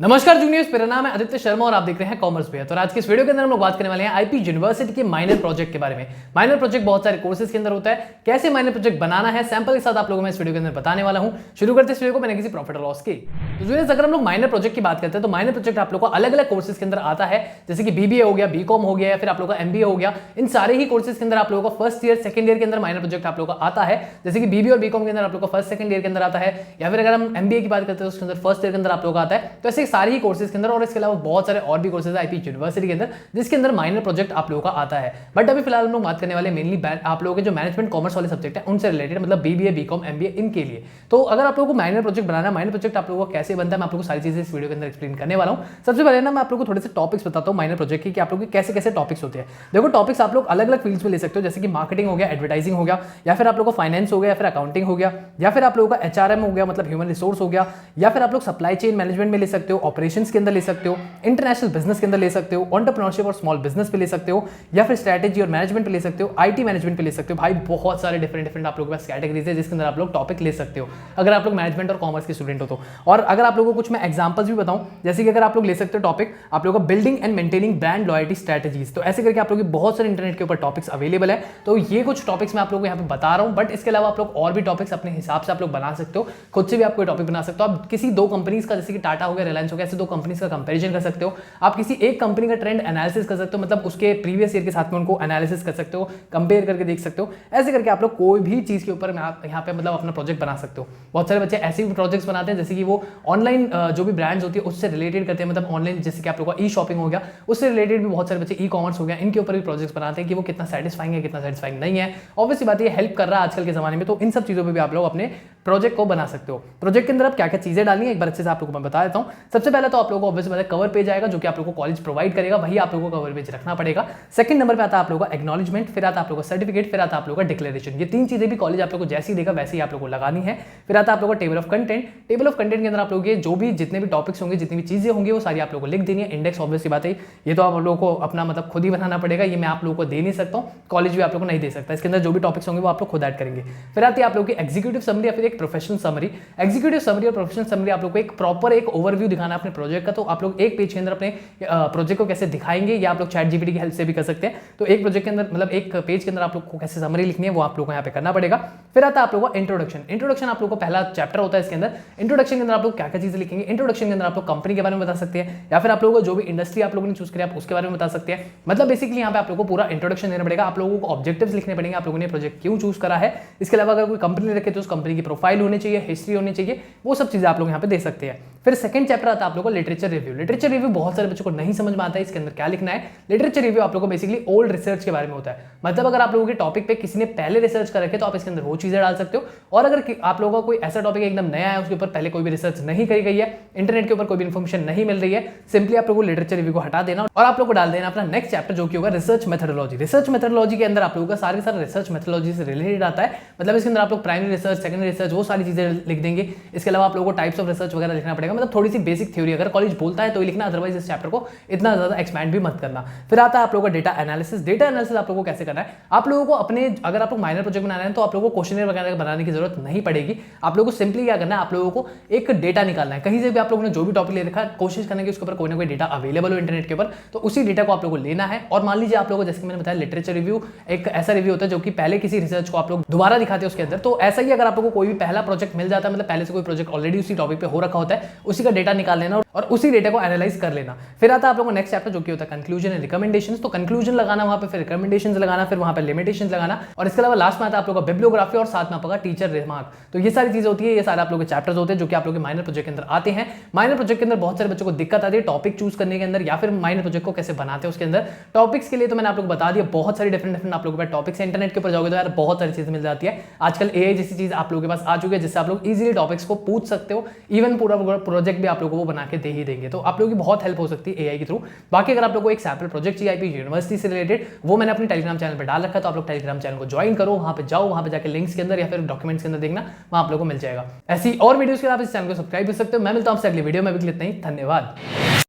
नमस्कार जूनियर्स, मेरा नाम है आदित्य शर्मा और आप देख रहे हैं कॉमर्स पे। तो आज के इस वीडियो के अंदर हम लोग बात करने वाले हैं आईपी यूनिवर्सिटी के माइनर प्रोजेक्ट के बारे में। माइनर प्रोजेक्ट बहुत सारे कोर्सेज के अंदर होता है, कैसे माइनर प्रोजेक्ट बनाना है सैंपल के साथ आप लोगों में इस वीडियो के अंदर बताने वाला हूं। शुरू करते हैं इस वीडियो को मैंने किसी प्रॉफिट और लॉस की। तो जूनियर्स, अगर हम लोग माइनर प्रोजेक्ट की बात करते हैं तो माइनर प्रोजेक्ट आप लोग को अलग अलग कोर्सेज के अंदर आता है, जैसे कि बीबीए हो गया, बीकॉम हो गया या फिर आप लोग का एमबीए हो गया। इन सारे ही कोर्सेज के अंदर आप लोगों का फर्स्ट ईयर सेकंड ईयर के अंदर माइनर प्रोजेक्ट आप लोग का आता है, जैसे कि बीबीए और बीकॉम के अंदर आप लोग का फर्स्ट सेकंड ईयर के अंदर आता है, या फिर अगर हम एमबीए की बात करते हैं तो उसके अंदर फर्स्ट ईयर के अंदर आप लोग का आता है। तो ऐसे सारे ही कोर्सेज के अंदर और इसके अलावा बहुत सारे और भी कोर्सेज आईपी यूनिवर्सिटी के अंदर जिसके अंदर माइनर प्रोजेक्ट आप लोगों का आता है। बट अभी फिलहाल हम लोग बात करने वाले मेनली आप लोगों के जो मैनेजमेंट कॉमर्स वाले सब्जेक्ट है उनसे रिलेटेड, मतलब बीबीए बीकॉम एमबीए इनके लिए। तो अगर आप लोगों को माइनर प्रोजेक्ट बनाना है, माइनर प्रोजेक्ट आप लोगों को कैसे बनता है, मैं आप लोगों को सारी चीजें इस वीडियो के अंदर एक्सप्लेन करने वाला हूं। सबसे पहले ना मैं आप लोगों को थोड़े से टॉपिक्स बताता हूं माइनर प्रोजेक्ट की, कि आप लोगों के कैसे कैसे टॉपिक्स होते हैं। देखो, टॉपिक्स आप लोग अलग अलग फील्ड्स में ले सकते हो, जैसे कि मार्केटिंग हो गया, एडवर्टाइजिंग हो गया, या फिर आप लोगों को फाइनेंस हो गया, या फिर अकाउंटिंग हो गया, या फिर आप लोगों का एचआरएम हो गया, मतलब ह्यूमन रिसोर्स हो गया, या फिर आप लोग सप्लाई चेन मैनेजमेंट में ले सकते हो, ऑपरेशंस के अंदर ले सकते हो, इंटरनेशनल बिजनेस के अंदर ले सकते हो, एंटरप्रेन्योरशिप और स्मॉल बिजनेस पे ले सकते हो, या फिर स्ट्रेटेजी और मैनेजमेंट पे ले सकते हो, आईटी मैनेजमेंट पे ले सकते हो। भाई बहुत सारे डिफरेंट आप लोगों के पास कैटेगरीज है जिसके अंदर आप लोग टॉपिक ले सकते हो अगर आप लोग मैनेजमेंट और कॉमर्स के स्टूडेंट हो तो। और अगर आप लोगों को कुछ मैं एग्जांपल्स भी बताऊं, जैसे कि अगर आप लोग ले सकते हो टॉपिक आप लोगों का building and maintaining brand loyalty strategies, तो ऐसे करके आप लोगों की बहुत सारे इंटरनेट के ऊपर टॉपिक्स अवेलेबल है। तो ये कुछ टॉपिक्स मैं आप लोगों को यहाँ पे बता रहा हूँ, बट इसके अलावा आप लोग और भी टॉपिक्स अपने हिसाब से आप लोग बना सकते हो, खुद से भी आप कोई टॉपिक बना सकते हो। आप किसी दो कंपनीज का, जैसे कि टाटा हो गया, रिलायंस हो गया, ऐसे दो कंपनीज का कंपेरिजन कर सकते हो। आप किसी एक कंपनी का ट्रेंड एनालिसिस कर सकते हो, मतलब उसके प्रीवियस ईयर के साथ में उनको एनालिसिस कर सकते हो, कंपेयर करके देख सकते हो। ऐसे करके आप लोग कोई भी चीज के ऊपर यहाँ पे मतलब अपना प्रोजेक्ट बना सकते हो। बहुत सारे बच्चे ऐसे भी प्रोजेक्ट्स बनाते हैं जैसे कि वो ऑनलाइन जो भी ब्रांड्स होती है उससे रिलेटेड करते हैं, मतलब ऑनलाइन जैसे कि आप लोगों का ई शॉपिंग हो गया, उससे रिलेटेड भी बहुत सारे बच्चे ई कॉमर्स हो गया, इनके ऊपर भी प्रोजेक्ट्स बनाते हैं कि वो कितना सेटिस्फाइंग है, कितना सेटिस्फाइंग नहीं है। ऑब्वियसली बात ये हेल्प कर रहा है आजकल के जमाने में, तो इन सब चीजों पर भी आप लोग अपने प्रोजेक्ट को बना सकते हो। प्रोजेक्ट के अंदर आप क्या क्या चीजें डालनी है एक बार अच्छे से आप लोगों को मैं बता देता हूं। सबसे पहले तो आप लोगों को ऑब्वियसली कवर पेज आएगा जो कि आप लोगों को कॉलेज प्रोवाइड करेगा, वही आप लोगों को कवर पेज रखना पड़ेगा। सेकंड नंबर पे आता है आप लोगों का एक्नॉलेजमेंट, फिर आता है आप लोगों का सर्टिफिकेट, फिर आता है आप लोगों का डिक्लेरेशन। ये तीन चीजें भी कॉलेज आप लोगों को जैसे ही देगा वैसे ही आप लोगों को लगानी है। फिर आता है आप लोगों का table of content. Table of content के अंदर आप लोगों के जो भी जितने भी टॉपिक्स होंगे, जितनी भी चीजें होंगी वो सारी आप लोगों को लिख देनी है। इंडेक्स ऑब्वियसली बात है, ये तो आप लोगों को अपना मतलब खुद ही बनाना पड़ेगा, ये मैं आप लोगों को दे नहीं सकता हूँ, कॉलेज भी आप लोगों को नहीं दे सकता। इसके अंदर जो भी टॉपिक्स होंगे वो आप लोग खुद ऐड करेंगे। फिर आती है आप लोगों की एग्जीक्यूटिव समरी या फिर एक प्रोफेशनल समरी। एग्जीक्यूटिव समरी और प्रोफेशनल समरी आप लोग को एक प्रॉपर एक ओवरव्यू दिखाना है अपने प्रोजेक्ट का। तो आप लोग एक पेज के अंदर अपने प्रोजेक्ट को कैसे दिखाएंगे, या आप लोग चैट जीपीटी की हेल्प से भी कर सकते हैं। तो एक प्रोजेक्ट के अंदर मतलब एक पेज के अंदर आप लोग को कैसे समरी लिखनी है वो आप लोग को यहाँ पे करना पड़ेगा। फिर आता है आप लोगों का इंट्रोडक्शन। इंट्रोडक्शन आप लोग को पहला चैप्टर होता है इसके अंदर। इंट्रोडक्शन के अंदर आप लोग क्या क्या चीजें लिखेंगे, इंट्रोडक्शन के अंदर आप लोग कंपनी के बारे में बता सकते हैं, या फिर आप लोगों को जो भी इंडस्ट्री आप लोगों ने चूज किया आप उसके बारे में बता सकते हैं। मतलब बेसिकली यहाँ पे आप लोगों को पूरा इंट्रोडक्शन देना पड़ेगा। आप लोगों को ऑब्जेक्टिव्स लिखने पड़ेंगे, आप लोगों ने प्रोजेक्ट क्यों चूज करा है। इसके अलावा अगर कोई कंपनी रखे तो उस कंपनी की प्रोफाइल होनी चाहिए, हिस्ट्री होनी चाहिए, वो सब चीजें आप लोग यहाँ पे दे सकते हैं। फिर सेकंड चैप्टर आता है आप लोगों को लिटरेचर रिव्यू। लिटरेचर रिव्यू बहुत सारे बच्चों को नहीं समझ में आता है इसके अंदर क्या लिखना है। लिटरेचर रिव्यू आप लोगों को बेसिकली ओल्ड रिसर्च के बारे में होता है, मतलब अगर आप लोगों के टॉपिक पे किसी ने पहले रिसर्च कर रखे तो आप इसके अंदर वो चीजें डाल सकते हो। और अगर आप लोगों का कोई ऐसा टॉपिक एकदम नया है, उसके ऊपर पहले कोई भी रिसर्च नहीं करी गई है, इंटरनेट के ऊपर कोई भी इन्फॉर्मेशन नहीं मिल रही है, सिंपली आप लोगों को लिटरेचर रिव्यू को हटा देना और आप लोग को डाल देना अपना नेक्स्ट चैप्टर जो कि होगा रिसर्च मेथोडोलॉजी। रिसर्च मेथोडोलॉजी के अंदर आप लोगों का सारे रिसर्च मेथोडोलॉजी से रिलेटेड आता है, मतलब इसके अंदर आप लोग प्राइमरी रिसर्च, सेकेंडरी रिसर्च, वो सारी चीजें लिख देंगे। इसके अलावा आप लोगों को टाइप्स ऑफ रिसर्च वगैरह लिखना पड़ेगा, मतलब थोड़ी सी बेसिक थ्योरी अगर कॉलेज बोलता है तो ही लिखना, अदरवाइज इस चैप्टर को इतना ज्यादा एक्सपैंड भी मत करना। फिर आता है आप लोगों का डेटा एनालिसिस। डेटा एनालिसिस आप लोगों को कैसे करना है, आप लोगों को अपने अगर आप लोग माइनर प्रोजेक्ट बना रहे हैं तो आप लोगों को क्वेश्चनर वगैरह बनाने की जरूरत नहीं पड़ेगी। आप लोगों को सिंपली क्या करना है, आप लोगों को एक डेटा निकालना है। कहीं से भी आप लोगों ने जो भी टॉपिक ले रखा है कोशिश करने की उसके ऊपर कोई ना कोई डेटा अवेलेबल हो इंटरनेट के ऊपर, तो उसी डेटा को आप लोगों को लेना है। और मान लीजिए आप लोगों को, जैसे मैंने बताया, लिटरेचर रिव्यू एक ऐसा रिव्यू होता है जो कि पहले किसी रिसर्च को आप लोग दोबारा दिखाते हैं उसके अंदर। तो ऐसा ही अगर आप लोगों को कोई भी पहला प्रोजेक्ट मिल जाता है, मतलब पहले से कोई प्रोजेक्ट ऑलरेडी उसी टॉपिक पे हो रखा होता है, उसी का डेटा निकाल लेना और उसी डेटा को एनालाइज कर लेना। फिर आता है आप लोगों को नेक्स्ट चैप्टर जो कि होता है कंक्लूजन एंड रिकमेंडेशंस। तो कंक्लूजन लगाना वहां पे, फिर रिकमेंडेशंस लगाना, फिर वहां पे लिमिटेशंस लगाना, और इसके अलावा लास्ट में आता है आप लोगों का बिब्लियोग्राफी और साथ में आपका टीचर रिमार्क। तो ये सारी चीजें होती है, ये सारे आप लोगों के चैप्टर्स होते हैं जो कि आप लोगों के माइनर प्रोजेक्ट के अंदर आते हैं। माइनर प्रोजेक्ट के अंदर बहुत सारे बच्चों को दिक्कत आती है टॉपिक चूज करने के अंदर, या फिर माइनर प्रोजेक्ट को कैसे बनाते हैं उसके अंदर। टॉपिक्स के लिए तो मैंने आप लोग को बता दिया, बहुत सारी डिफरेंट आप लोगों के पास टॉपिक्स है। इंटरनेट के ऊपर जाओगे तो यार बहुत सारी चीजें मिल जाती है। आजकल एआई जैसी चीज आप लोगों के पास आ चुकी है, जिससे आप लोग इजीली टॉपिक्स को पूछ सकते हो। इवन पूरा प्रोजेक्ट भी आप लोगों को वो बना के दे ही देंगे, तो आप लोगों की बहुत हेल्प हो सकती है एआई के थ्रू। बाकी अगर आप लोगों को एक सैंपल प्रोजेक्ट चाहिए आईपी यूनिवर्सिटी से रिलेटेड, वो मैंने अपनी टेलीग्राम चैनल पर डाल रखा है, तो आप लोग टेलीग्राम चैनल को ज्वाइन करो, वहां पे जाओ, वहां पे जाकर लिंक्स के अंदर या फिर डॉक्यूमेंट्स के अंदर देखना, वहां आप लोगों को मिल जाएगा। ऐसी और वीडियोस के लिए आप इस चैनल को सब्सक्राइब कर सकते हो। मैं मिलता हूं आपसे अगली वीडियो में, अभी के लिए इतना ही, धन्यवाद।